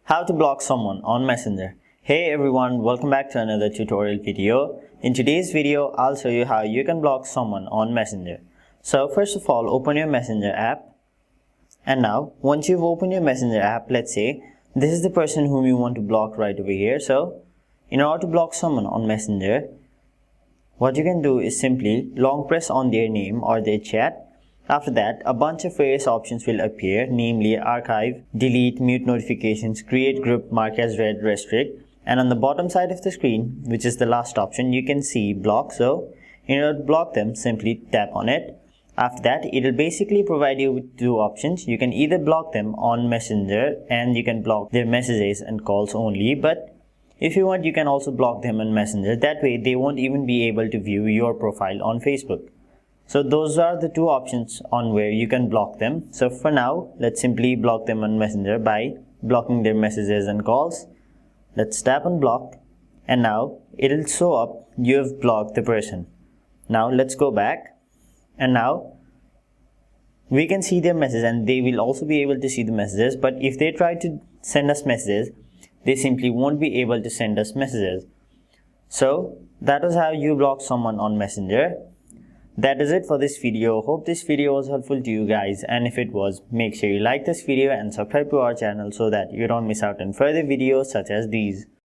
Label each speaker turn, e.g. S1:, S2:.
S1: How to block someone on Messenger. Hey everyone, welcome back to another tutorial video. In today's video, I'll show you how you can block someone on Messenger. So first of all, open your Messenger app. And now, once you've opened your Messenger app, let's say this is the person whom you want to block right over here. So in order to block someone on Messenger, what you can do is simply long press on their name or their chat. After that, a bunch of various options will appear, namely archive, delete, mute notifications, create group, mark as read, restrict. And on the bottom side of the screen, which is the last option, you can see block. So in order to block them, simply tap on it. After that, it will basically provide you with two options. You can either block them on Messenger and you can block their messages and calls only. But if you want, you can also block them on Messenger. That way, they won't even be able to view your profile on Facebook. So those are the two options on where you can block them. So for now, let's simply block them on Messenger by blocking their messages and calls. Let's tap on block, and now it'll show up you have blocked the person. Now let's go back, and now we can see their message and they will also be able to see the messages. But if they try to send us messages, they simply won't be able to send us messages. So that is how you block someone on Messenger. That is it for this video. Hope this video was helpful to you guys, and if it was, make sure you like this video and subscribe to our channel so that you don't miss out on further videos such as these.